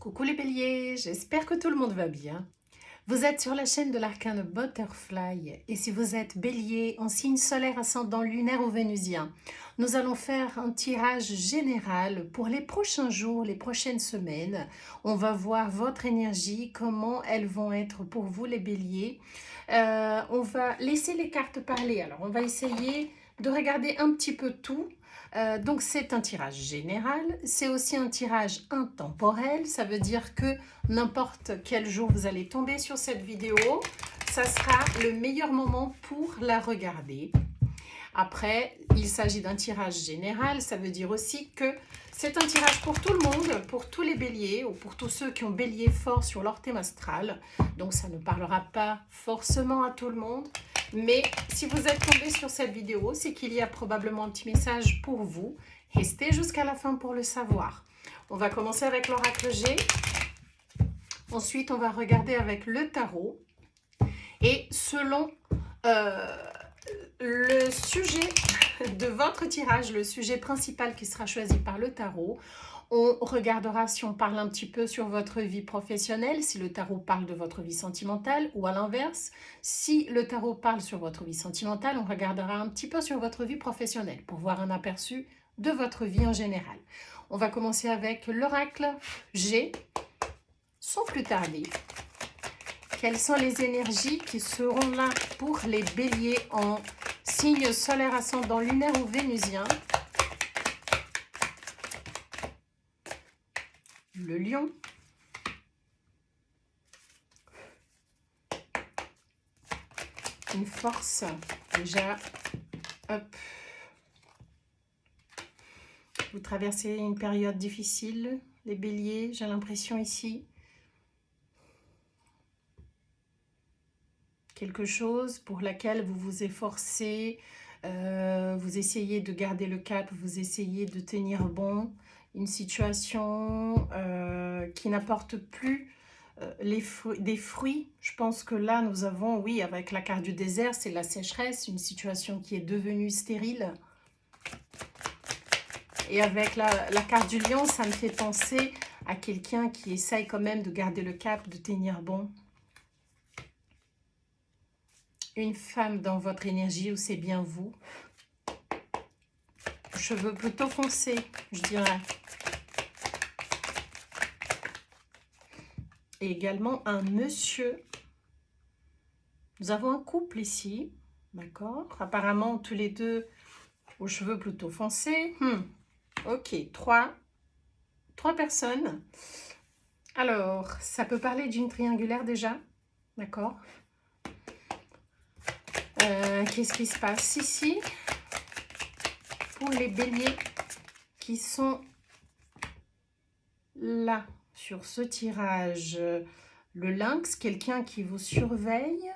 Coucou les béliers, j'espère que tout le monde va bien. Vous êtes sur la chaîne de l'arcane Butterfly et si vous êtes bélier en signe solaire ascendant lunaire ou vénusien, nous allons faire un tirage général pour les prochains jours, les prochaines semaines. On va voir votre énergie, comment elles vont être pour vous les béliers. On va laisser les cartes parler. Alors on va essayer de regarder un petit peu tout. Donc c'est un tirage général, c'est aussi un tirage intemporel, ça veut dire que n'importe quel jour vous allez tomber sur cette vidéo, ça sera le meilleur moment pour la regarder. Après, il s'agit d'un tirage général, ça veut dire aussi que c'est un tirage pour tout le monde, pour tous les béliers ou pour tous ceux qui ont bélier fort sur leur thème astral. Donc ça ne parlera pas forcément à tout le monde. Mais si vous êtes tombé sur cette vidéo, c'est qu'il y a probablement un petit message pour vous. Restez jusqu'à la fin pour le savoir. On va commencer avec l'oracle G. Ensuite, on va regarder avec le tarot. Et selon le sujet de votre tirage, le sujet principal qui sera choisi par le tarot, on regardera si on parle un petit peu sur votre vie professionnelle, si le tarot parle de votre vie sentimentale, ou à l'inverse, si le tarot parle sur votre vie sentimentale, on regardera un petit peu sur votre vie professionnelle pour voir un aperçu de votre vie en général. On va commencer avec l'oracle G, sans plus tarder. Quelles sont les énergies qui seront là pour les béliers en signe solaire ascendant lunaire ou vénusien? Le lion. Une force. Déjà, hop. Vous traversez une période difficile, les béliers, j'ai l'impression ici. Quelque chose pour laquelle vous vous efforcez, vous essayez de garder le cap, vous essayez de tenir bon. Une situation qui n'apporte plus des fruits. Je pense que là, nous avons, oui, avec la carte du désert, c'est la sécheresse, une situation qui est devenue stérile. Et avec la carte du lion, ça me fait penser à quelqu'un qui essaye quand même de garder le cap, de tenir bon. Une femme dans votre énergie où c'est bien vous. Cheveux plutôt foncés, je dirais. Et également un monsieur. Nous avons un couple ici, d'accord? Apparemment, tous les deux aux cheveux plutôt foncés. Ok, trois personnes. Alors, ça peut parler d'une triangulaire déjà, d'accord? Qu'est-ce qui se passe ici? Pour les béliers qui sont là, sur ce tirage, le lynx, quelqu'un qui vous surveille,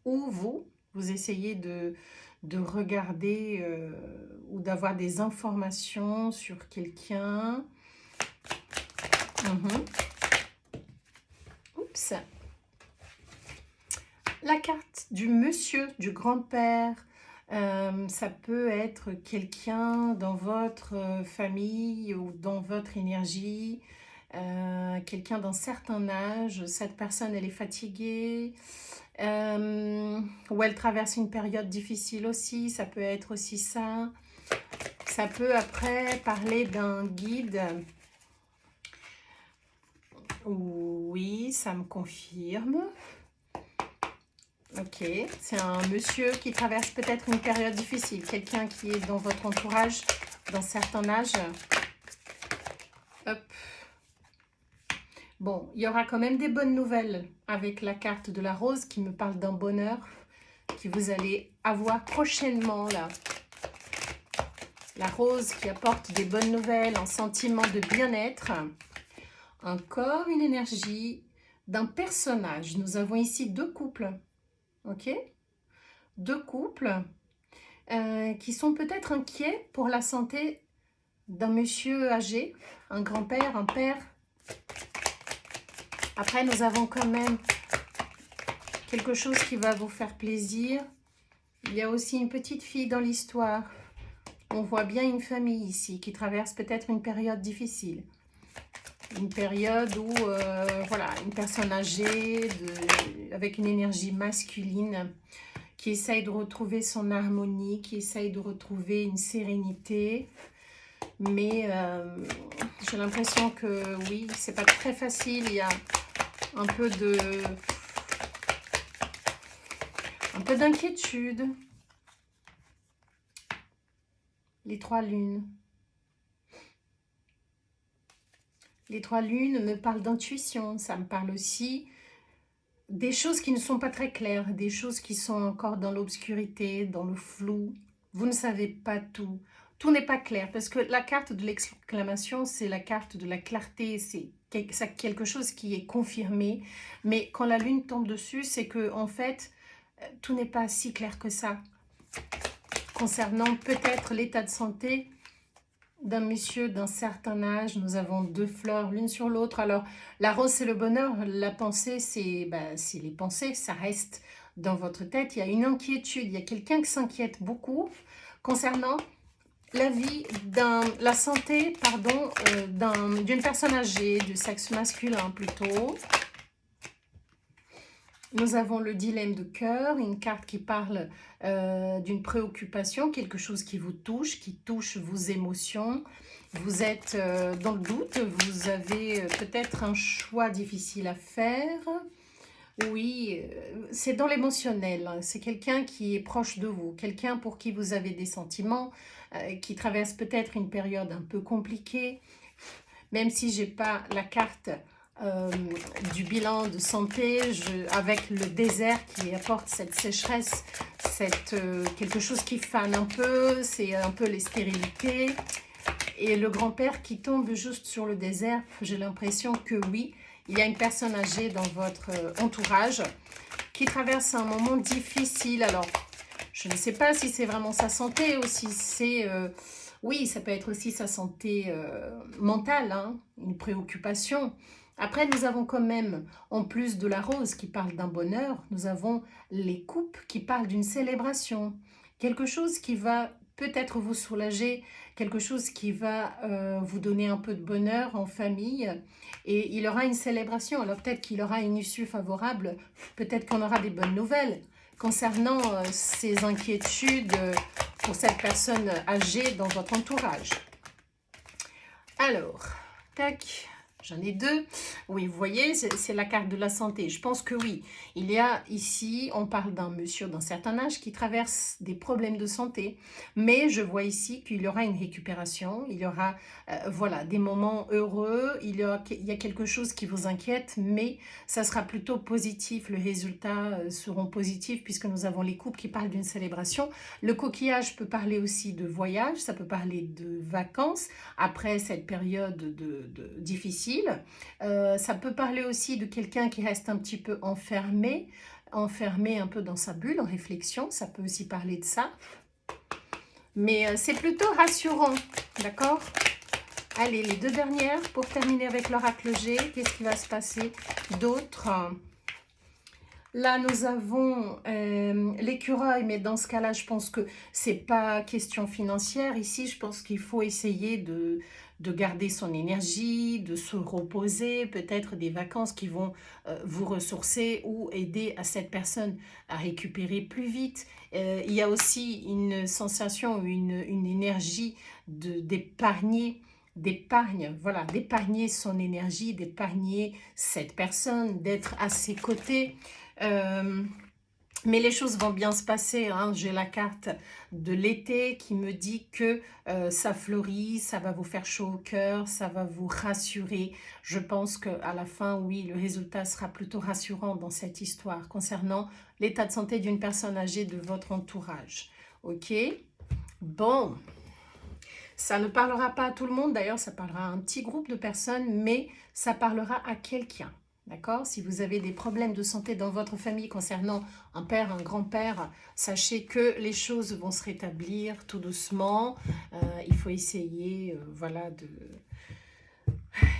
ou vous essayez de regarder ou d'avoir des informations sur quelqu'un. Oups. La carte du monsieur, du grand-père, ça peut être quelqu'un dans votre famille ou dans votre énergie, quelqu'un d'un certain âge. Cette personne, elle est fatiguée, ou elle traverse une période difficile aussi, ça peut être aussi ça. Ça peut après parler d'un guide. Oui, ça me confirme. Ok, c'est un monsieur qui traverse peut-être une période difficile, quelqu'un qui est dans votre entourage, d'un certain âge. Hop. Bon, il y aura quand même des bonnes nouvelles avec la carte de la rose qui me parle d'un bonheur que vous allez avoir prochainement là. La rose qui apporte des bonnes nouvelles, un sentiment de bien-être. Encore une énergie d'un personnage. Nous avons ici deux couples. Ok, deux couples qui sont peut-être inquiets pour la santé d'un monsieur âgé, un grand-père, un père. Après, nous avons quand même quelque chose qui va vous faire plaisir. Il y a aussi une petite fille dans l'histoire. On voit bien une famille ici qui traverse peut-être une période difficile. Une période où, voilà, une personne âgée, avec une énergie masculine, qui essaye de retrouver son harmonie, qui essaye de retrouver une sérénité. Mais j'ai l'impression que, oui, c'est pas très facile. Il y a un peu d'inquiétude. Les 3 lunes. Les 3 lunes me parlent d'intuition. Ça me parle aussi des choses qui ne sont pas très claires, des choses qui sont encore dans l'obscurité, dans le flou. Vous ne savez pas tout. Tout n'est pas clair, parce que la carte de l'exclamation, c'est la carte de la clarté, c'est quelque chose qui est confirmé. Mais quand la lune tombe dessus, c'est que en fait, tout n'est pas si clair que ça. Concernant peut-être l'état de santé d'un monsieur d'un certain âge, nous avons 2 fleurs l'une sur l'autre. Alors, la rose, c'est le bonheur. La pensée, c'est les pensées. Ça reste dans votre tête. Il y a une inquiétude. Il y a quelqu'un qui s'inquiète beaucoup concernant la vie, la santé, pardon, d'une personne âgée, du sexe masculin plutôt. Nous avons le dilemme de cœur, une carte qui parle d'une préoccupation, quelque chose qui vous touche, qui touche vos émotions. Vous êtes dans le doute, vous avez peut-être un choix difficile à faire. Oui, c'est dans l'émotionnel, c'est quelqu'un qui est proche de vous, quelqu'un pour qui vous avez des sentiments, qui traverse peut-être une période un peu compliquée. Même si je n'ai pas la carte du bilan de santé, avec le désert qui apporte cette sécheresse, quelque chose qui fane un peu, c'est un peu les stérilités. Et le grand-père qui tombe juste sur le désert, j'ai l'impression que oui, il y a une personne âgée dans votre entourage qui traverse un moment difficile. Alors, je ne sais pas si c'est vraiment sa santé ou si c'est... oui, ça peut être aussi sa santé mentale, hein, une préoccupation. Après, nous avons quand même, en plus de la rose qui parle d'un bonheur, nous avons les coupes qui parlent d'une célébration. Quelque chose qui va peut-être vous soulager, quelque chose qui va vous donner un peu de bonheur en famille. Et il aura une célébration. Alors peut-être qu'il aura une issue favorable, peut-être qu'on aura des bonnes nouvelles concernant ces inquiétudes pour cette personne âgée dans votre entourage. Alors, tac, j'en ai 2. Oui, vous voyez, c'est la carte de la santé. Je pense que oui, il y a ici, on parle d'un monsieur d'un certain âge qui traverse des problèmes de santé. Mais je vois ici qu'il y aura une récupération, il y aura voilà, des moments heureux, il y a quelque chose qui vous inquiète, mais ça sera plutôt positif. Les résultats seront positifs puisque nous avons les coupes qui parlent d'une célébration. Le coquillage peut parler aussi de voyage, ça peut parler de vacances après cette période difficile. Ça peut parler aussi de quelqu'un qui reste un petit peu enfermé un peu dans sa bulle, en réflexion. Ça peut aussi parler de ça. Mais c'est plutôt rassurant, d'accord? Allez, les 2 dernières pour terminer avec l'oracle G. Qu'est-ce qui va se passer d'autre? Là, nous avons l'écureuil, mais dans ce cas-là, je pense que c'est pas question financière. Ici, je pense qu'il faut essayer de garder son énergie, de se reposer, peut-être des vacances qui vont vous ressourcer ou aider à cette personne à récupérer plus vite. Il y a aussi une sensation, une énergie voilà, d'épargner son énergie, d'épargner cette personne, d'être à ses côtés. Mais les choses vont bien se passer, hein. J'ai la carte de l'été qui me dit que ça fleurit, ça va vous faire chaud au cœur, ça va vous rassurer. Je pense qu'à la fin, oui, le résultat sera plutôt rassurant dans cette histoire concernant l'état de santé d'une personne âgée de votre entourage. Ok? Bon, ça ne parlera pas à tout le monde, d'ailleurs ça parlera à un petit groupe de personnes, mais ça parlera à quelqu'un. D'accord? Si vous avez des problèmes de santé dans votre famille concernant un père, un grand-père, sachez que les choses vont se rétablir tout doucement. Il faut essayer, voilà,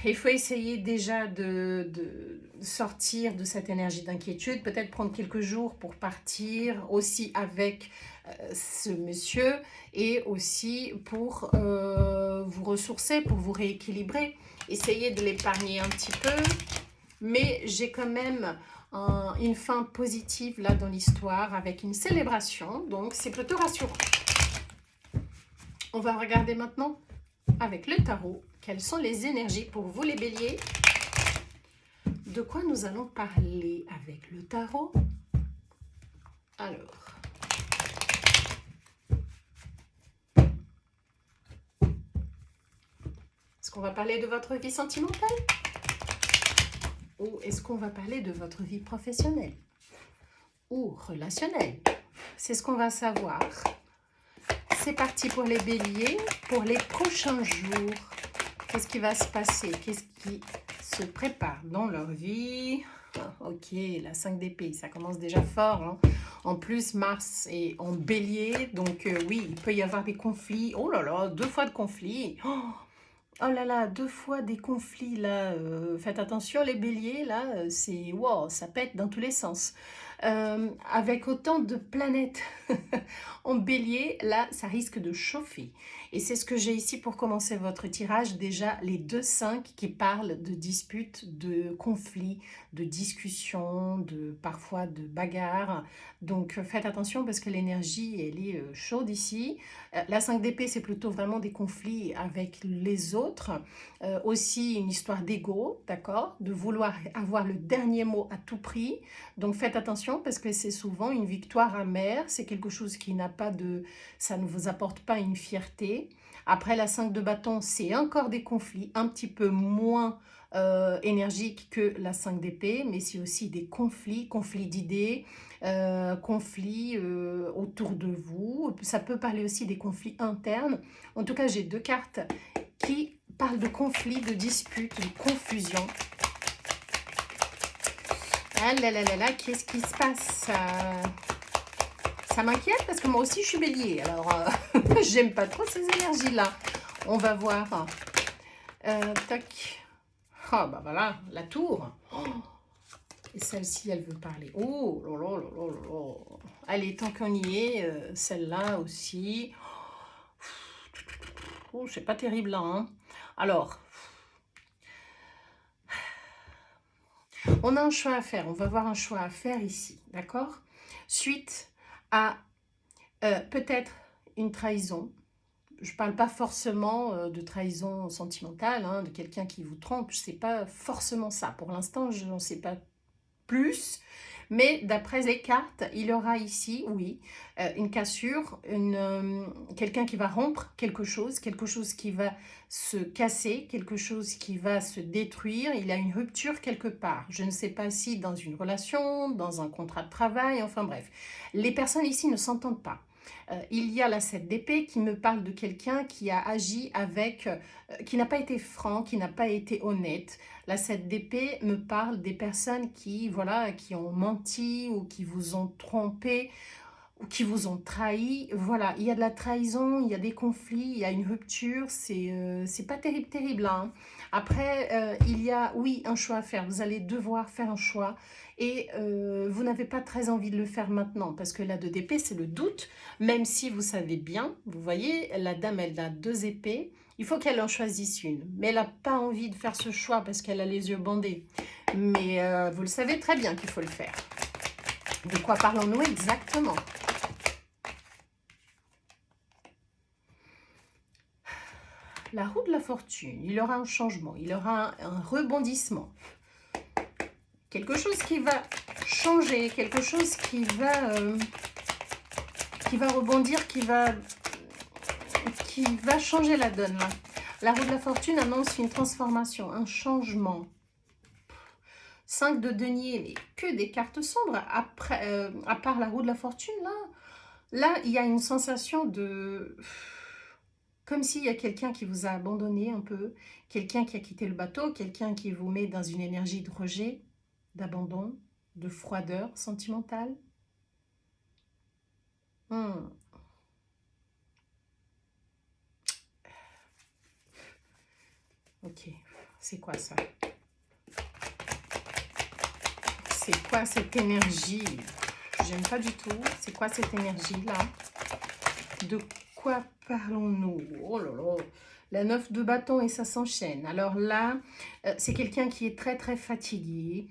il faut essayer déjà de sortir de cette énergie d'inquiétude, peut-être prendre quelques jours pour partir aussi avec ce monsieur et aussi pour vous ressourcer, pour vous rééquilibrer. Essayez de l'épargner un petit peu. Mais j'ai quand même une fin positive là dans l'histoire avec une célébration. Donc, c'est plutôt rassurant. On va regarder maintenant avec le tarot. Quelles sont les énergies pour vous les béliers? De quoi nous allons parler avec le tarot? Alors, est-ce qu'on va parler de votre vie sentimentale? Ou est-ce qu'on va parler de votre vie professionnelle? Ou relationnelle? C'est ce qu'on va savoir. C'est parti pour les béliers, pour les prochains jours. Qu'est-ce qui va se passer? Qu'est-ce qui se prépare dans leur vie? Ok, la 5 d'épée, ça commence déjà fort. Hein. En plus, Mars est en bélier, donc oui, il peut y avoir des conflits. Oh là là, 2 fois de conflits. Oh là là, 2 fois des conflits là. Faites attention les béliers, là, c'est wow, ça pète dans tous les sens. Avec autant de planètes en bélier, là, ça risque de chauffer. Et c'est ce que j'ai ici pour commencer votre tirage. Déjà, les 2-5 qui parlent de disputes, de conflits, de discussions, parfois de bagarres. Donc, faites attention parce que l'énergie, elle est chaude ici. La 5 d'épée, c'est plutôt vraiment des conflits avec les autres. Aussi, une histoire d'ego, d'accord? De vouloir avoir le dernier mot à tout prix. Donc, faites attention parce que c'est souvent une victoire amère. C'est quelque chose qui n'a pas de... Ça ne vous apporte pas une fierté. Après, la 5 de bâton, c'est encore des conflits un petit peu moins énergiques que la 5 d'épée, mais c'est aussi des conflits d'idées, conflits autour de vous. Ça peut parler aussi des conflits internes. En tout cas, j'ai 2 cartes qui parlent de conflits, de disputes, de confusion. Ah là là là là, qu'est-ce qui se passe? Ça m'inquiète parce que moi aussi je suis bélier. Alors, j'aime pas trop ces énergies-là. On va voir. Tac. Ah bah voilà, la tour. Oh. Et celle-ci, elle veut parler. Oh là là là là là. Allez, tant qu'on y est, celle-là aussi. Oh, c'est pas terrible là. Hein. Alors, on a un choix à faire. On va voir un choix à faire ici. D'accord? Suite à peut-être une trahison. Je ne parle pas forcément de trahison sentimentale, hein, de quelqu'un qui vous trompe. Ce n'est pas forcément ça. Pour l'instant, je n'en sais pas plus. Mais d'après les cartes, il y aura ici, oui, une cassure, quelqu'un qui va rompre quelque chose qui va se casser, quelque chose qui va se détruire. Il y a une rupture quelque part. Je ne sais pas si dans une relation, dans un contrat de travail, enfin bref. Les personnes ici ne s'entendent pas. Il y a la 7 d'épée qui me parle de quelqu'un qui a agi avec, qui n'a pas été franc, qui n'a pas été honnête. La 7 d'épée me parle des personnes qui, voilà, qui ont menti ou qui vous ont trompé ou qui vous ont trahi. Voilà, il y a de la trahison, il y a des conflits, il y a une rupture. C'est pas terrible, terrible. Hein. Après, il y a, oui, un choix à faire. Vous allez devoir faire un choix. Et vous n'avez pas très envie de le faire maintenant parce que la 2 d'épée, c'est le doute, même si vous savez bien, vous voyez, la dame, elle a 2 épées, il faut qu'elle en choisisse une. Mais elle n'a pas envie de faire ce choix parce qu'elle a les yeux bandés. Mais vous le savez très bien qu'il faut le faire. De quoi parlons-nous exactement? La roue de la fortune, il y aura un changement, il y aura un rebondissement. Quelque chose qui va changer, quelque chose qui va rebondir, qui va changer la donne. Là. La roue de la fortune annonce une transformation, un changement. 5 de denier, mais que des cartes sombres. Après, à part la roue de la fortune, là, il y a une sensation de... Comme s'il y a quelqu'un qui vous a abandonné un peu, quelqu'un qui a quitté le bateau, quelqu'un qui vous met dans une énergie de rejet, d'abandon, de froideur sentimentale. Ok, c'est quoi ça? C'est quoi cette énergie? J'aime pas du tout. C'est quoi cette énergie-là? De quoi parlons-nous? Oh là là! La 9 de bâton et ça s'enchaîne. Alors là, c'est quelqu'un qui est très très fatigué,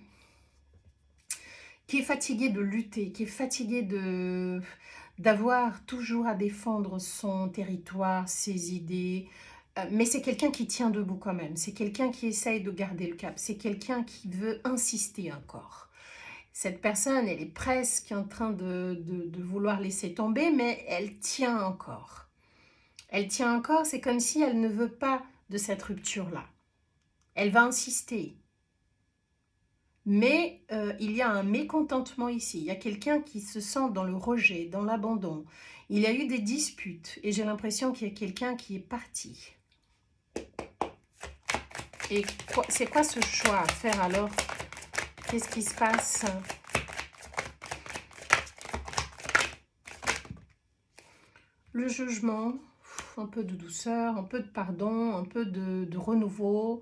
qui est fatigué de lutter, qui est fatigué d'avoir toujours à défendre son territoire, ses idées, mais c'est quelqu'un qui tient debout quand même, c'est quelqu'un qui essaye de garder le cap, c'est quelqu'un qui veut insister encore. Cette personne, elle est presque en train de vouloir laisser tomber, mais elle tient encore. Elle tient encore, c'est comme si elle ne veut pas de cette rupture-là. Elle va insister. Mais il y a un mécontentement ici. Il y a quelqu'un qui se sent dans le rejet, dans l'abandon. Il y a eu des disputes et j'ai l'impression qu'il y a quelqu'un qui est parti. Et c'est quoi ce choix à faire alors? Qu'est-ce qui se passe? Le jugement, un peu de douceur, un peu de pardon, un peu de renouveau.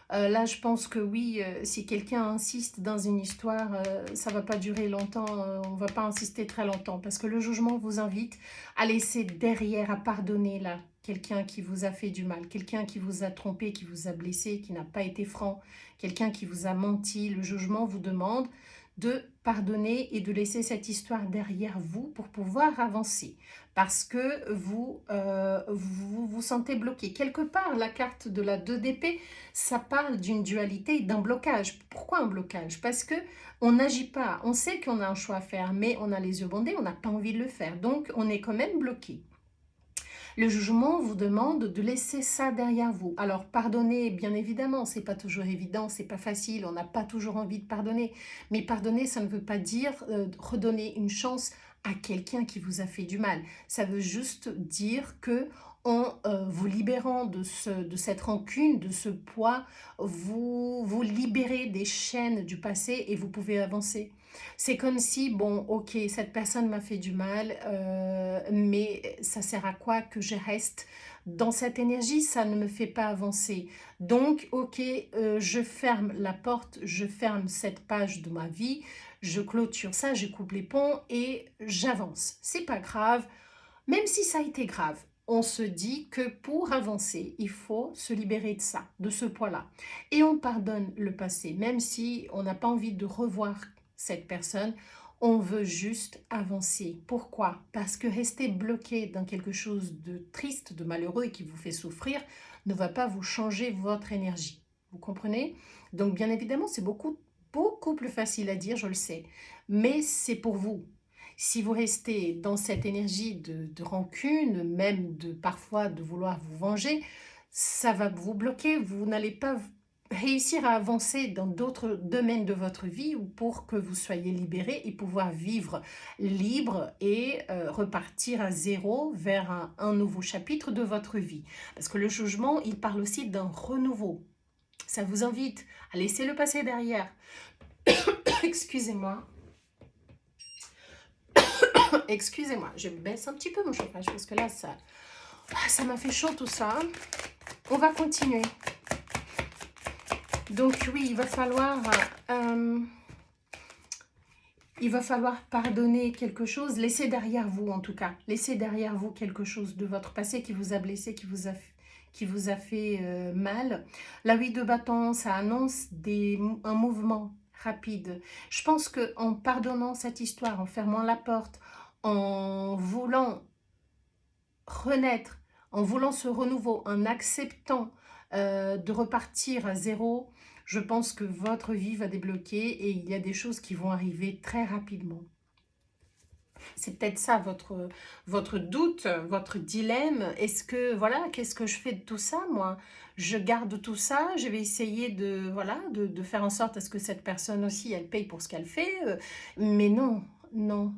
Là, je pense que oui, si quelqu'un insiste dans une histoire, ça ne va pas durer longtemps, on ne va pas insister très longtemps, parce que le jugement vous invite à laisser derrière, à pardonner là, quelqu'un qui vous a fait du mal, quelqu'un qui vous a trompé, qui vous a blessé, qui n'a pas été franc, quelqu'un qui vous a menti. Le jugement vous demande de pardonner et de laisser cette histoire derrière vous pour pouvoir avancer. Parce que vous sentez bloqué. Quelque part, la carte de la 2 d'épée, ça parle d'une dualité, d'un blocage. Pourquoi un blocage? Parce que on n'agit pas. On sait qu'on a un choix à faire, mais on a les yeux bandés, on n'a pas envie de le faire. Donc, on est quand même bloqué. Le jugement vous demande de laisser ça derrière vous. Alors pardonner, bien évidemment, c'est pas toujours évident, c'est pas facile, on n'a pas toujours envie de pardonner. Mais pardonner, ça ne veut pas dire redonner une chance à quelqu'un qui vous a fait du mal. Ça veut juste dire que en vous libérant de cette rancune, de ce poids, vous libérez des chaînes du passé et vous pouvez avancer. C'est comme si, bon, ok, cette personne m'a fait du mal, mais ça sert à quoi que je reste dans cette énergie? Ça ne me fait pas avancer. Donc, ok, je ferme la porte, je ferme cette page de ma vie, je clôture ça, je coupe les ponts et j'avance. C'est pas grave, même si ça a été grave. On se dit que pour avancer, il faut se libérer de ça, de ce poids-là. Et on pardonne le passé, même si on n'a pas envie de revoir cette personne, on veut juste avancer. Pourquoi? Parce que rester bloqué dans quelque chose de triste, de malheureux et qui vous fait souffrir ne va pas vous changer votre énergie. Vous comprenez? Donc bien évidemment, c'est beaucoup plus facile à dire, je le sais, mais c'est pour vous. Si vous restez dans cette énergie de rancune, même parfois de vouloir vous venger, ça va vous bloquer, vous n'allez pas réussir à avancer dans d'autres domaines de votre vie pour que vous soyez libéré et pouvoir vivre libre et repartir à zéro vers un nouveau chapitre de votre vie. Parce que le jugement, il parle aussi d'un renouveau. Ça vous invite à laisser le passé derrière. Excusez-moi. Excusez-moi, je baisse un petit peu mon chauffage parce que là, ça m'a fait chaud tout ça. On va continuer. Donc oui, il va falloir pardonner quelque chose, laisser derrière vous en tout cas, laisser derrière vous quelque chose de votre passé qui vous a blessé, qui vous a fait mal. La 8 de bâton, ça annonce un mouvement rapide. Je pense qu'en pardonnant cette histoire, en fermant la porte, en voulant renaître, en voulant ce renouveau, en acceptant de repartir à zéro, je pense que votre vie va débloquer et il y a des choses qui vont arriver très rapidement. C'est peut-être ça votre doute, votre dilemme. Est-ce que, voilà, qu'est-ce que je fais de tout ça, moi? Je garde tout ça, je vais essayer de faire en sorte à ce que cette personne aussi, elle paye pour ce qu'elle fait. Mais non, non.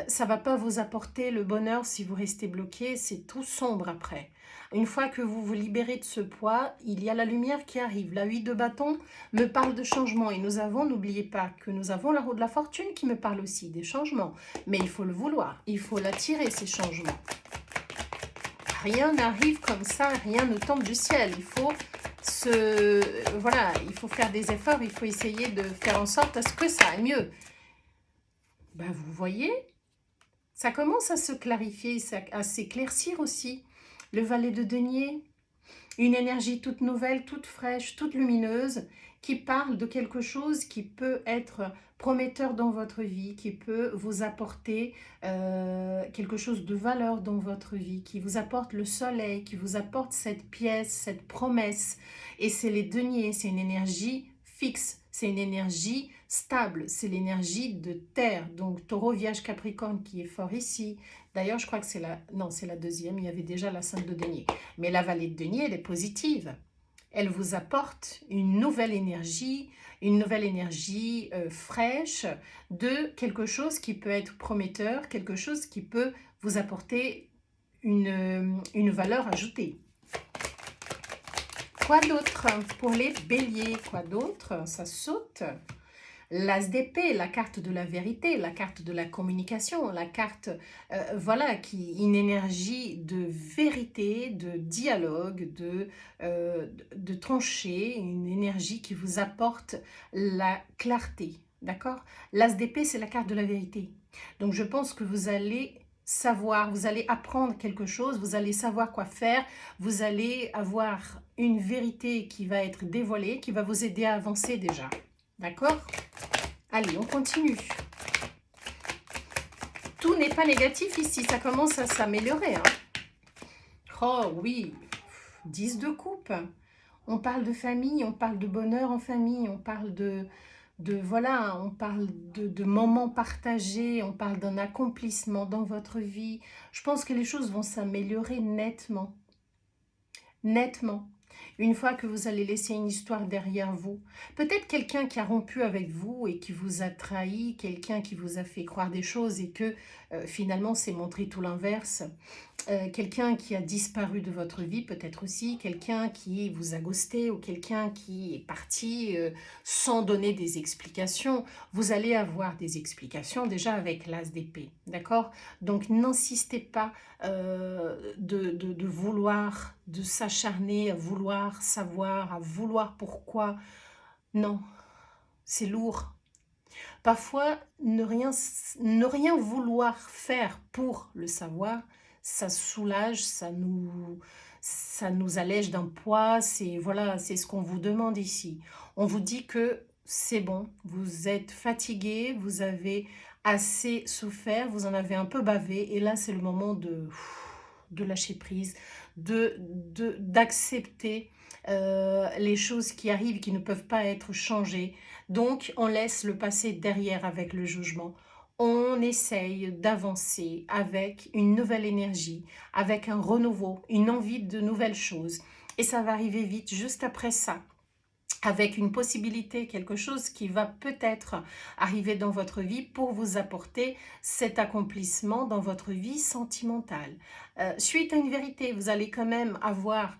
Ça ne va pas vous apporter le bonheur si vous restez bloqué, c'est tout sombre après. Une fois que vous vous libérez de ce poids, il y a la lumière qui arrive. La 8 de bâton me parle de changement et n'oubliez pas que nous avons la roue de la fortune qui me parle aussi des changements. Mais il faut le vouloir, il faut l'attirer ces changements. Rien n'arrive comme ça, rien ne tombe du ciel. Il faut il faut faire des efforts, il faut essayer de faire en sorte à ce que ça aille mieux. Ben, vous voyez, ça commence à se clarifier, à s'éclaircir aussi. Le valet de denier, Une énergie toute nouvelle, toute fraîche, toute lumineuse, qui parle de quelque chose qui peut être prometteur dans votre vie, qui peut vous apporter quelque chose de valeur dans votre vie, qui vous apporte le soleil, qui vous apporte cette pièce, cette promesse. Et c'est les deniers, c'est une énergie fixe, c'est une énergie stable, c'est l'énergie de terre. Donc Taureau, Vierge, Capricorne qui est fort ici. D'ailleurs, je crois que c'est la... Non, c'est la deuxième, il y avait déjà la 5 de denier. Mais la vallée de denier, elle est positive. Elle vous apporte une nouvelle énergie fraîche de quelque chose qui peut être prometteur, quelque chose qui peut vous apporter une valeur ajoutée. Quoi d'autre pour les béliers? Quoi d'autre? Ça saute. L'as d'épée, la carte de la vérité, la carte de la communication, la carte, voilà, une énergie de vérité, de dialogue, de trancher, une énergie qui vous apporte la clarté, d'accord? L'as d'épée, c'est la carte de la vérité. Donc je pense que vous allez savoir, vous allez apprendre quelque chose, vous allez savoir quoi faire, vous allez avoir une vérité qui va être dévoilée, qui va vous aider à avancer déjà, d'accord? Allez, on continue. Tout n'est pas négatif ici, ça commence à s'améliorer. Hein. Oh oui, 10 de coupe. On parle de famille, on parle de bonheur en famille, on parle voilà, on parle de moments partagés, on parle d'un accomplissement dans votre vie. Je pense que les choses vont s'améliorer nettement. Nettement. Une fois que vous allez laisser une histoire derrière vous, peut-être quelqu'un qui a rompu avec vous et qui vous a trahi, quelqu'un qui vous a fait croire des choses et que finalement c'est montré tout l'inverse, quelqu'un qui a disparu de votre vie peut-être aussi, quelqu'un qui vous a ghosté ou quelqu'un qui est parti sans donner des explications. Vous allez avoir des explications déjà avec l'as d'épée, d'accord? Donc n'insistez pas de vouloir, de s'acharner à vouloir savoir, à vouloir pourquoi. Non, c'est lourd. Parfois, ne rien vouloir faire pour le savoir, ça soulage, ça nous allège d'un poids. C'est voilà, c'est ce qu'on vous demande ici. On vous dit que c'est bon, vous êtes fatigué, vous avez assez souffert, vous en avez un peu bavé, et là c'est le moment de lâcher prise, d'accepter les choses qui arrivent, qui ne peuvent pas être changées. Donc, on laisse le passé derrière avec le jugement. On essaye d'avancer avec une nouvelle énergie, avec un renouveau, une envie de nouvelles choses. Et ça va arriver vite, juste après ça, avec une possibilité, quelque chose qui va peut-être arriver dans votre vie pour vous apporter cet accomplissement dans votre vie sentimentale. Suite à une vérité, vous allez quand même avoir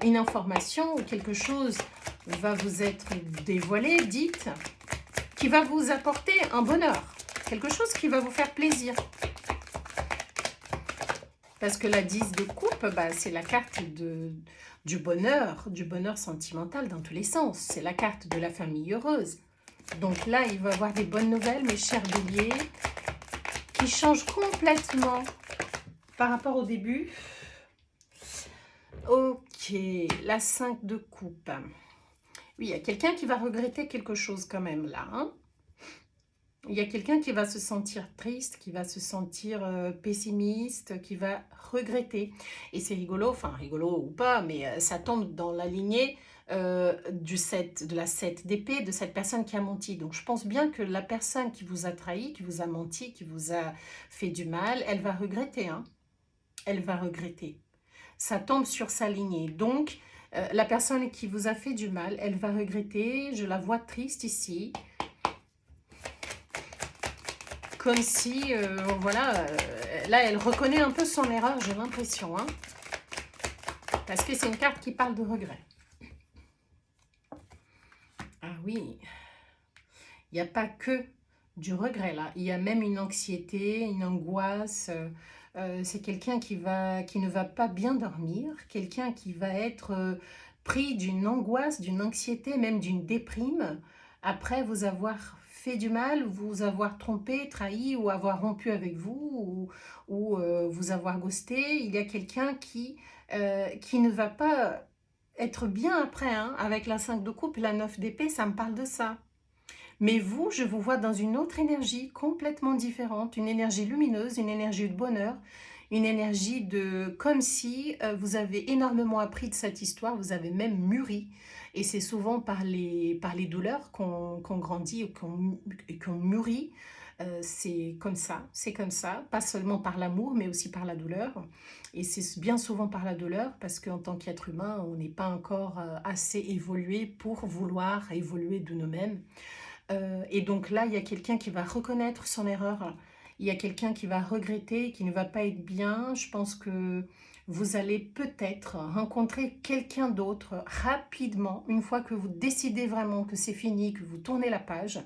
une information ou quelque chose va vous être dévoilé, dite, qui va vous apporter un bonheur, quelque chose qui va vous faire plaisir. Parce que la 10 de coupe, bah, c'est la carte du bonheur sentimental dans tous les sens. C'est la carte de la famille heureuse. Donc là, il va y avoir des bonnes nouvelles, mes chers béliers, qui changent complètement par rapport au début. Ok, la 5 de coupe. Oui, il y a quelqu'un qui va regretter quelque chose quand même là. Hein. Il y a quelqu'un qui va se sentir triste, qui va se sentir pessimiste, qui va regretter. Et c'est rigolo, enfin rigolo ou pas, mais ça tombe dans la lignée de la 7 d'épée, de cette personne qui a menti. Donc je pense bien que la personne qui vous a trahi, qui vous a menti, qui vous a fait du mal, elle va regretter. Hein. Elle va regretter. Ça tombe sur sa lignée. Donc la personne qui vous a fait du mal, elle va regretter. Je la vois triste ici. Comme si, voilà, là, elle reconnaît un peu son erreur, j'ai l'impression. Hein, parce que c'est une carte qui parle de regret. Ah oui, il n'y a pas que du regret, là. Il y a même une anxiété, une angoisse. C'est quelqu'un qui ne va pas bien dormir. Quelqu'un qui va être pris d'une angoisse, d'une anxiété, même d'une déprime, après vous avoir fait du mal, vous avoir trompé, trahi ou avoir rompu avec vous ou vous avoir ghosté. Il y a quelqu'un qui ne va pas être bien après, hein, avec la 5 de coupe et la 9 d'épée, ça me parle de ça. Mais vous, je vous vois dans une autre énergie complètement différente, une énergie lumineuse, une énergie de bonheur, une énergie de comme si vous avez énormément appris de cette histoire, vous avez même mûri. Et c'est souvent par les douleurs qu'on grandit et qu'on mûrit. C'est comme ça, pas seulement par l'amour, mais aussi par la douleur. Et c'est bien souvent par la douleur, parce qu'en tant qu'être humain, on n'est pas encore assez évolué pour vouloir évoluer de nous-mêmes. Et donc là, il y a quelqu'un qui va reconnaître son erreur. Il y a quelqu'un qui va regretter, qui ne va pas être bien. Je pense que vous allez peut-être rencontrer quelqu'un d'autre rapidement, une fois que vous décidez vraiment que c'est fini, que vous tournez la page.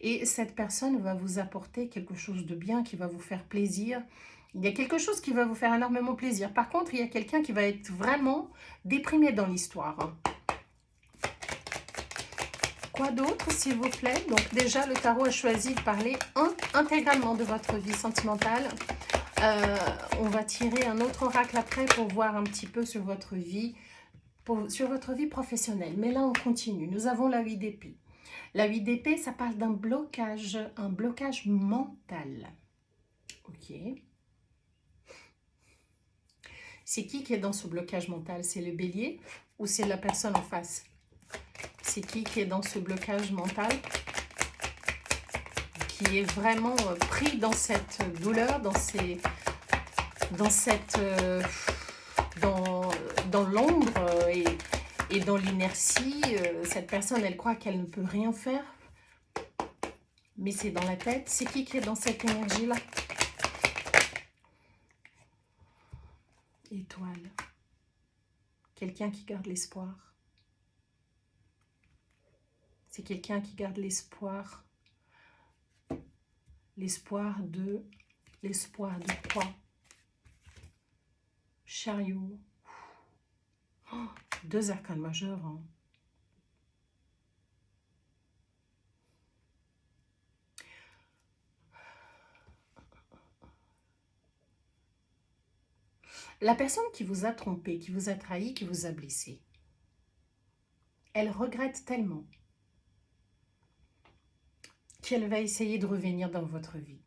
Et cette personne va vous apporter quelque chose de bien, qui va vous faire plaisir. Il y a quelque chose qui va vous faire énormément plaisir. Par contre, il y a quelqu'un qui va être vraiment déprimé dans l'histoire. Quoi d'autre, s'il vous plaît? Donc déjà, le tarot a choisi de parler intégralement de votre vie sentimentale. On va tirer un autre oracle après pour voir un petit peu sur votre vie, sur votre vie professionnelle. Mais là, on continue. Nous avons la 8 d'épée. La 8 d'épée, ça parle d'un blocage, un blocage mental. Ok. C'est qui est dans ce blocage mental? C'est le bélier ou c'est la personne en face? C'est qui est dans ce blocage mental, qui est vraiment pris dans cette douleur, dans cette dans l'ombre et dans l'inertie. Cette personne, elle croit qu'elle ne peut rien faire, mais c'est dans la tête. C'est qui est dans cette énergie-là? Étoile. Quelqu'un qui garde l'espoir. C'est quelqu'un qui garde l'espoir. L'espoir de quoi? Chariot. Oh, 2 arcanes majeurs. Hein. La personne qui vous a trompé, qui vous a trahi, qui vous a blessé, elle regrette tellement qu'elle va essayer de revenir dans votre vie.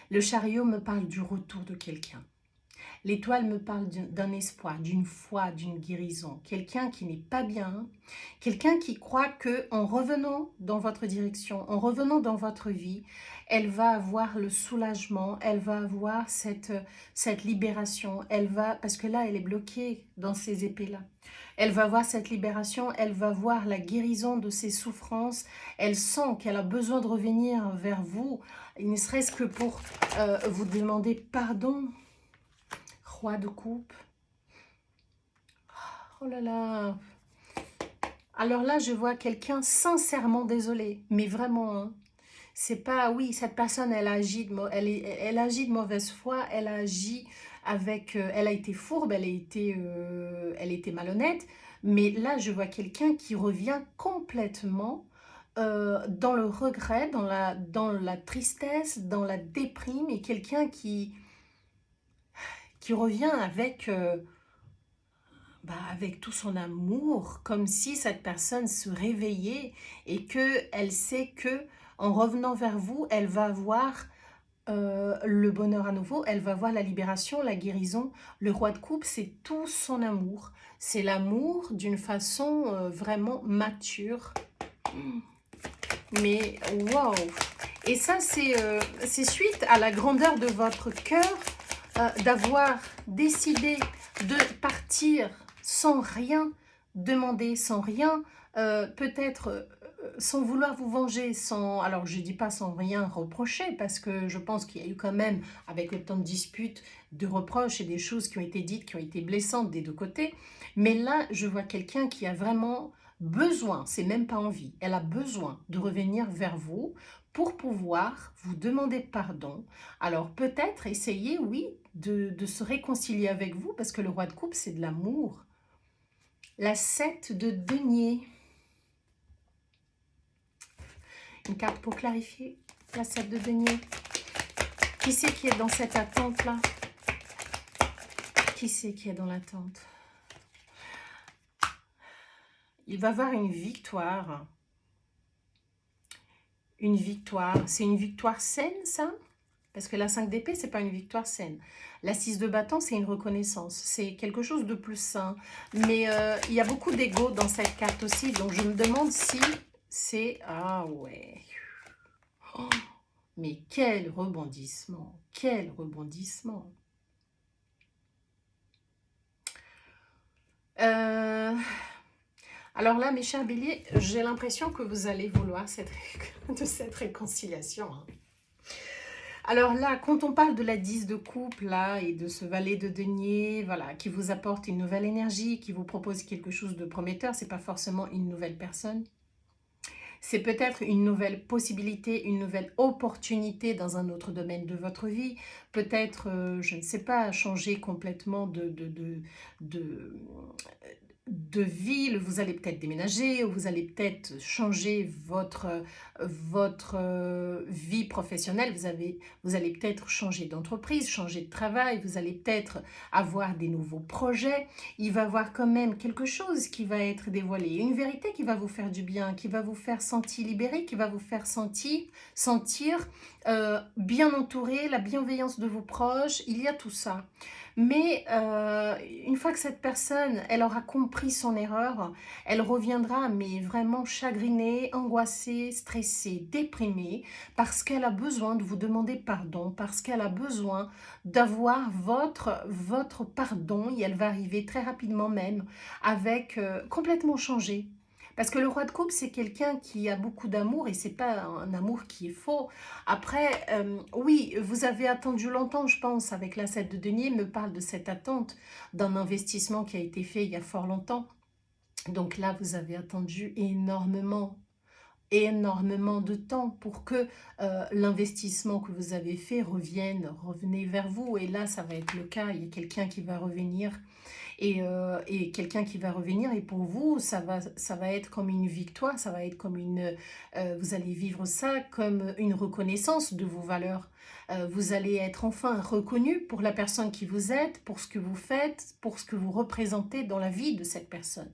Le chariot me parle du retour de quelqu'un. L'étoile me parle d'un espoir, d'une foi, d'une guérison. Quelqu'un qui n'est pas bien, quelqu'un qui croit qu'en revenant dans votre direction, en revenant dans votre vie, elle va avoir le soulagement, elle va avoir cette libération, parce que là, elle est bloquée dans ces épées-là. Elle va voir cette libération, elle va voir la guérison de ses souffrances, elle sent qu'elle a besoin de revenir vers vous, ne serait-ce que pour vous demander pardon. Roi de coupe. Oh là là. Alors là, je vois quelqu'un sincèrement désolé, mais vraiment, hein. C'est pas, oui, cette personne, elle agit elle agit de mauvaise foi, elle agit avec, elle a été fourbe, elle était malhonnête, mais là, je vois quelqu'un qui revient complètement dans le regret, dans la tristesse, dans la déprime, et quelqu'un qui revient avec... avec tout son amour, comme si cette personne se réveillait et qu'elle sait que en revenant vers vous, elle va voir le bonheur à nouveau, elle va voir la libération, la guérison. Le roi de coupe, c'est tout son amour. C'est l'amour d'une façon vraiment mature. Mais waouh! Et ça, c'est suite à la grandeur de votre cœur d'avoir décidé de partir sans rien demander, sans rien, peut-être sans vouloir vous venger, alors je ne dis pas sans rien reprocher, parce que je pense qu'il y a eu quand même, avec le temps de dispute, de reproches et des choses qui ont été dites, qui ont été blessantes des deux côtés. Mais là, je vois quelqu'un qui a vraiment besoin, c'est même pas envie, elle a besoin de revenir vers vous pour pouvoir vous demander pardon. Alors peut-être essayer, oui, de se réconcilier avec vous, parce que le roi de coupe, c'est de l'amour. La 7 de denier. Une carte pour clarifier. La 7 de denier. Qui c'est qui est dans cette attente-là? Qui c'est qui est dans l'attente? il va avoir une victoire. Une victoire. C'est une victoire saine, ça? Parce que la 5 d'épée, c'est pas une victoire saine. La 6 de bâton, c'est une reconnaissance. C'est quelque chose de plus sain. Mais il y a beaucoup d'ego dans cette carte aussi. Donc, je me demande si c'est... Ah ouais. Oh, mais quel rebondissement. Quel rebondissement. Alors là, mes chers béliers, j'ai l'impression que vous allez vouloir de cette réconciliation. Hein. Alors là, quand on parle de la 10 de coupe, là, et de ce valet de denier, voilà, qui vous apporte une nouvelle énergie, qui vous propose quelque chose de prometteur, c'est pas forcément une nouvelle personne. C'est peut-être une nouvelle possibilité, une nouvelle opportunité dans un autre domaine de votre vie. Peut-être, je ne sais pas, changer complètement de, de ville, vous allez peut-être déménager, ou vous allez peut-être changer votre vie professionnelle, vous allez peut-être changer d'entreprise, changer de travail, vous allez peut-être avoir des nouveaux projets. Il va y avoir quand même quelque chose qui va être dévoilé, une vérité qui va vous faire du bien, qui va vous faire sentir libéré, qui va vous faire sentir bien entouré, la bienveillance de vos proches, il y a tout ça. Mais une fois que cette personne, elle aura compris son erreur, elle reviendra mais vraiment chagrinée, angoissée, stressée, déprimée, parce qu'elle a besoin de vous demander pardon, parce qu'elle a besoin d'avoir votre pardon, et elle va arriver très rapidement même, avec complètement changé. Parce que le roi de coupe, c'est quelqu'un qui a beaucoup d'amour et c'est pas un amour qui est faux. Après, oui, vous avez attendu longtemps, je pense, avec la 7 de denier, me parle de cette attente d'un investissement qui a été fait il y a fort longtemps. Donc là, vous avez attendu énormément de temps pour que l'investissement que vous avez fait revenez vers vous. Et là, ça va être le cas, il y a quelqu'un qui va revenir et quelqu'un qui va revenir et pour vous ça va être comme une victoire, ça va être comme vous allez vivre ça comme une reconnaissance de vos valeurs. Vous allez être enfin reconnu pour la personne qui vous êtes, pour ce que vous faites, pour ce que vous représentez dans la vie de cette personne.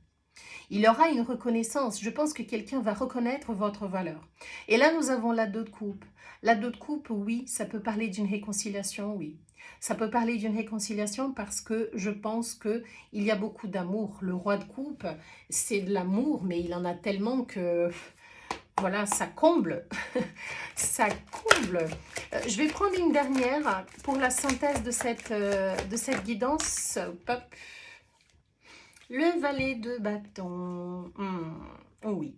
Il y aura une reconnaissance. Je pense que quelqu'un va reconnaître votre valeur. Et là, nous avons la 2 de coupe. La 2 de coupe, oui, ça peut parler d'une réconciliation, oui. Ça peut parler d'une réconciliation parce que je pense qu'il y a beaucoup d'amour. Le roi de coupe, c'est de l'amour, mais il en a tellement que... Voilà, ça comble. Ça comble. Je vais prendre une dernière pour la synthèse de cette guidance. Hop. Le valet de bâton. Oui.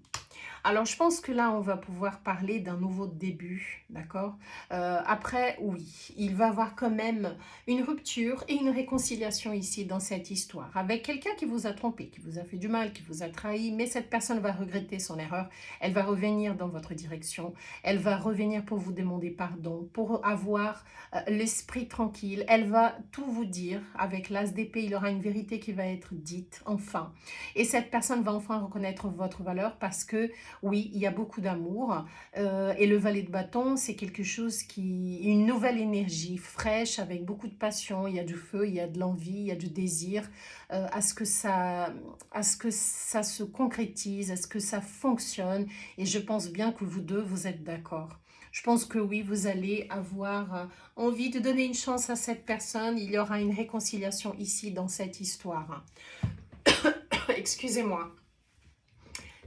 Alors, je pense que là, on va pouvoir parler d'un nouveau début, d'accord? Après, oui, il va y avoir quand même une rupture et une réconciliation ici dans cette histoire. Avec quelqu'un qui vous a trompé, qui vous a fait du mal, qui vous a trahi, mais cette personne va regretter son erreur. Elle va revenir dans votre direction. Elle va revenir pour vous demander pardon, pour avoir l'esprit tranquille. Elle va tout vous dire. Avec l'as d'épée, il y aura une vérité qui va être dite, enfin. Et cette personne va enfin reconnaître votre valeur parce que oui, il y a beaucoup d'amour et le valet de bâton, c'est quelque chose une nouvelle énergie fraîche avec beaucoup de passion. Il y a du feu, il y a de l'envie, il y a du désir à ce que ça se concrétise, à ce que ça fonctionne. Et je pense bien que vous deux, vous êtes d'accord. Je pense que oui, vous allez avoir envie de donner une chance à cette personne. Il y aura une réconciliation ici dans cette histoire. Excusez-moi.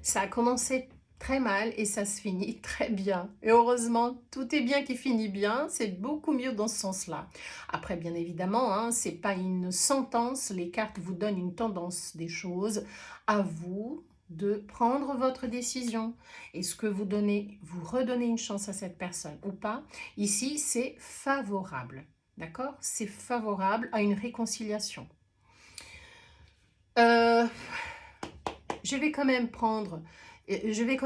Ça a commencé très mal et ça se finit très bien. Et heureusement, tout est bien qui finit bien. C'est beaucoup mieux dans ce sens-là. Après, bien évidemment, hein, c'est pas une sentence. Les cartes vous donnent une tendance des choses. À vous de prendre votre décision. Est-ce que vous redonnez une chance à cette personne ou pas? Ici, c'est favorable. D'accord? C'est favorable à une réconciliation. Je vais quand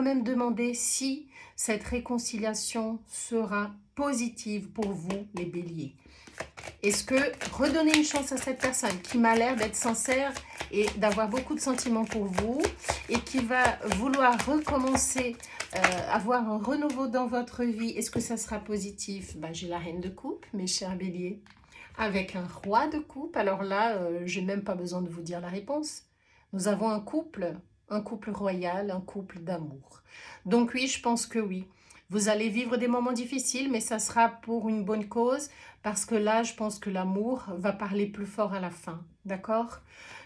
même demander si cette réconciliation sera positive pour vous, les béliers. Est-ce que redonner une chance à cette personne qui m'a l'air d'être sincère et d'avoir beaucoup de sentiments pour vous et qui va vouloir recommencer, avoir un renouveau dans votre vie, est-ce que ça sera positif? J'ai la reine de coupe, mes chers béliers, avec un roi de coupe. Alors là, je n'ai même pas besoin de vous dire la réponse. Nous avons un couple un couple royal, un couple d'amour. Donc oui, je pense que oui. Vous allez vivre des moments difficiles, mais ça sera pour une bonne cause, parce que là, je pense que l'amour va parler plus fort à la fin, d'accord?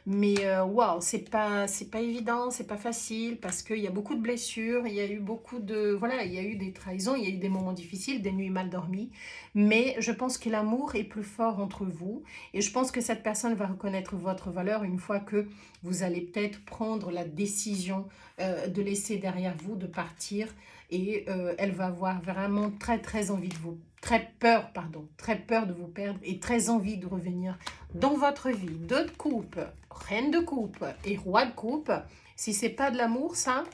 Mais waouh, c'est pas évident, c'est pas facile, parce qu'il y a beaucoup de blessures, il y a eu beaucoup de, voilà, il y a eu des trahisons, il y a eu des moments difficiles, des nuits mal dormies, mais je pense que l'amour est plus fort entre vous, et je pense que cette personne va reconnaître votre valeur une fois que vous allez peut-être prendre la décision de laisser derrière vous, de partir, et elle va avoir vraiment très envie de vous, très peur, pardon, très peur de vous perdre et très envie de revenir dans votre vie. Deux de coupe, reine de coupe et roi de coupe. Si c'est pas de l'amour, ça,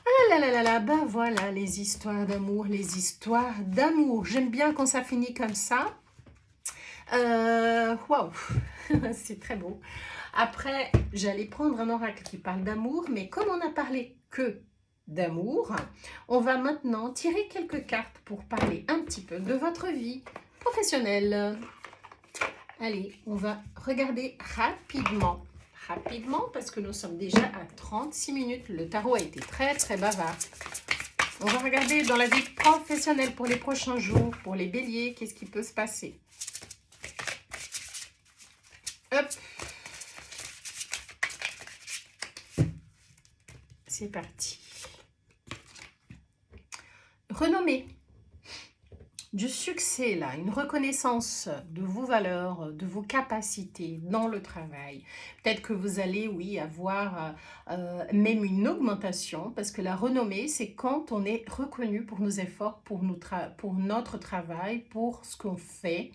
ah là là là là, bah voilà les histoires d'amour, les histoires d'amour. J'aime bien quand ça finit comme ça. Waouh, c'est très beau. Après, j'allais prendre un oracle qui parle d'amour, mais comme on n'a parlé que d'amour, on va maintenant tirer quelques cartes pour parler un petit peu de votre vie professionnelle. Allez, on va regarder rapidement, parce que nous sommes déjà à 36 minutes. Le tarot a été très bavard. On va regarder dans la vie professionnelle pour les prochains jours, pour les béliers, qu'est-ce qui peut se passer. Hop. C'est parti. Renommée. Du succès là, une reconnaissance de vos valeurs, de vos capacités dans le travail. Peut-être que vous allez, oui, avoir même une augmentation, parce que la renommée, c'est quand on est reconnu pour nos efforts, pour notre travail, pour ce qu'on fait.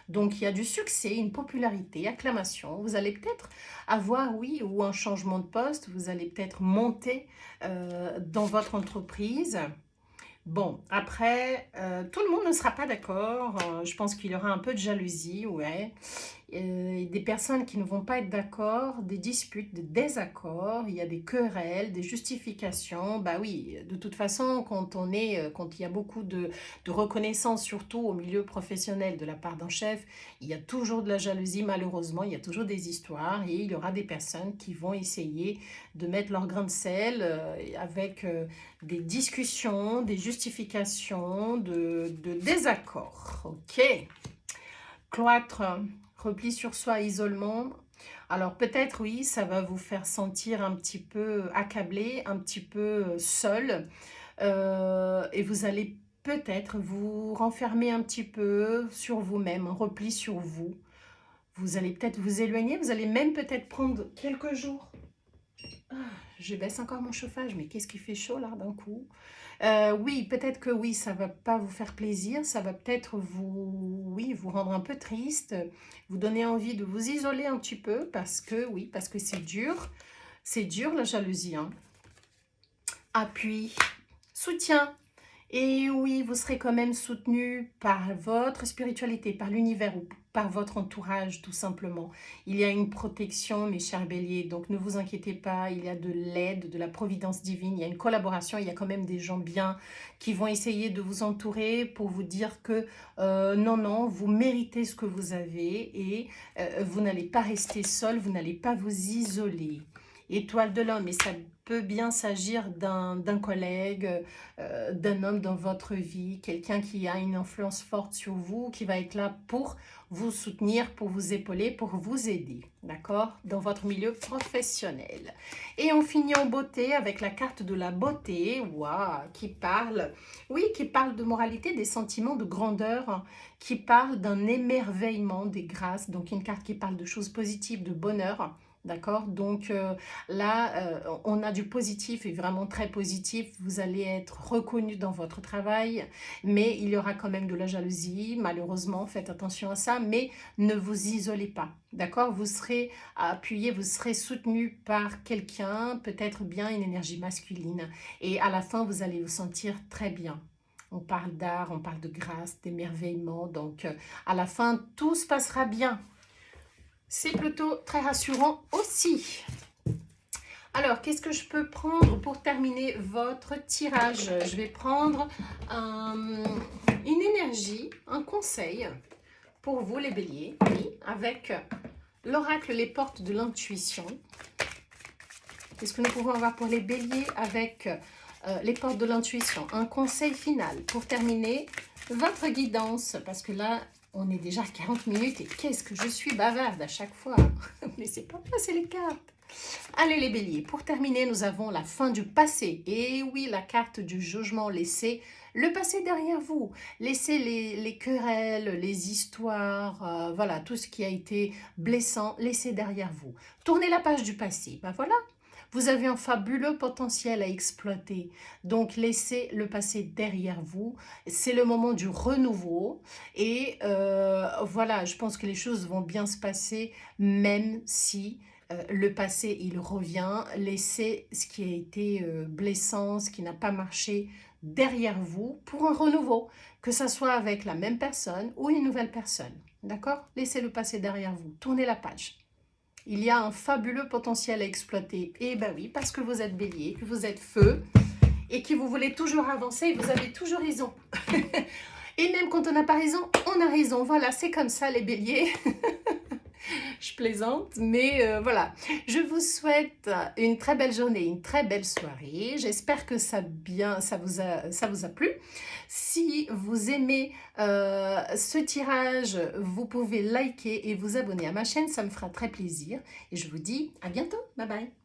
Donc, il y a du succès, une popularité, acclamation. Vous allez peut-être avoir, oui, ou un changement de poste. Vous allez peut-être monter dans votre entreprise. Bon, après, tout le monde ne sera pas d'accord. Je pense qu'il y aura un peu de jalousie, ouais. Des personnes qui ne vont pas être d'accord, des disputes, des désaccords, il y a des querelles, des justifications. Bah oui, de toute façon, quand il y a beaucoup de reconnaissance, surtout au milieu professionnel de la part d'un chef, il y a toujours de la jalousie, malheureusement, il y a toujours des histoires et il y aura des personnes qui vont essayer de mettre leur grain de sel avec des discussions, des justifications, de désaccords. Ok. Cloître, repli sur soi, isolement. Alors peut-être oui, ça va vous faire sentir un petit peu accablé, un petit peu seul. Et vous allez peut-être vous renfermer un petit peu sur vous-même, un repli sur vous. Vous allez peut-être vous éloigner, vous allez même peut-être prendre quelques jours. Ah, je baisse encore mon chauffage, mais qu'est-ce qui fait chaud là d'un coup? Oui, peut-être que oui, ça va pas vous faire plaisir, ça va peut-être vous, oui, vous rendre un peu triste, vous donner envie de vous isoler un petit peu parce que, oui, parce que c'est dur la jalousie, hein. Appui, soutien. Et oui, vous serez quand même soutenu par votre spiritualité, par l'univers ou par votre entourage, tout simplement. Il y a une protection, mes chers béliers, donc ne vous inquiétez pas, il y a de l'aide, de la providence divine, il y a une collaboration, il y a quand même des gens bien qui vont essayer de vous entourer pour vous dire que non, vous méritez ce que vous avez et vous n'allez pas rester seul, vous n'allez pas vous isoler. Étoile de l'homme, et ça peut bien s'agir d'un collègue, d'un homme dans votre vie, quelqu'un qui a une influence forte sur vous, qui va être là pour vous soutenir, pour vous épauler, pour vous aider, d'accord? Dans votre milieu professionnel. Et on finit en beauté avec la carte de la beauté, waouh, qui parle, oui, qui parle de moralité, des sentiments de grandeur, qui parle d'un émerveillement des grâces, donc une carte qui parle de choses positives, de bonheur. D'accord? Donc là, on a du positif et vraiment très positif. Vous allez être reconnu dans votre travail, mais il y aura quand même de la jalousie. Malheureusement, faites attention à ça, mais ne vous isolez pas. D'accord? Vous serez appuyé, vous serez soutenu par quelqu'un, peut-être bien une énergie masculine. Et à la fin, vous allez vous sentir très bien. On parle d'art, on parle de grâce, d'émerveillement. Donc, à la fin, tout se passera bien. C'est plutôt très rassurant aussi. Alors, qu'est-ce que je peux prendre pour terminer votre tirage? Je vais prendre une énergie, un conseil pour vous les béliers, oui, avec l'oracle Les Portes de l'intuition. Qu'est-ce que nous pouvons avoir pour les béliers avec les portes de l'intuition? Un conseil final pour terminer votre guidance, parce que là, on est déjà à 40 minutes et qu'est-ce que je suis bavarde à chaque fois. Ne laissez pas passer les cartes. Allez les béliers, pour terminer, nous avons la fin du passé. Et oui, la carte du jugement, laissez le passé derrière vous. Laissez les querelles, les histoires, voilà, tout ce qui a été blessant, laissez derrière vous. Tournez la page du passé. Ben voilà, vous avez un fabuleux potentiel à exploiter. Donc, laissez le passé derrière vous. C'est le moment du renouveau. Et voilà, je pense que les choses vont bien se passer, même si le passé, il revient. Laissez ce qui a été blessant, ce qui n'a pas marché derrière vous pour un renouveau, que ce soit avec la même personne ou une nouvelle personne. D'accord? Laissez le passé derrière vous. Tournez la page. Il y a un fabuleux potentiel à exploiter. Et ben oui, parce que vous êtes bélier, que vous êtes feu et que vous voulez toujours avancer, vous avez toujours raison. Et même quand on n'a pas raison, on a raison. Voilà, c'est comme ça les béliers. Je plaisante, mais voilà. Je vous souhaite une très belle journée, une très belle soirée. J'espère que ça vous a plu. Si vous aimez ce tirage, vous pouvez liker et vous abonner à ma chaîne. Ça me fera très plaisir. Et je vous dis à bientôt. Bye bye.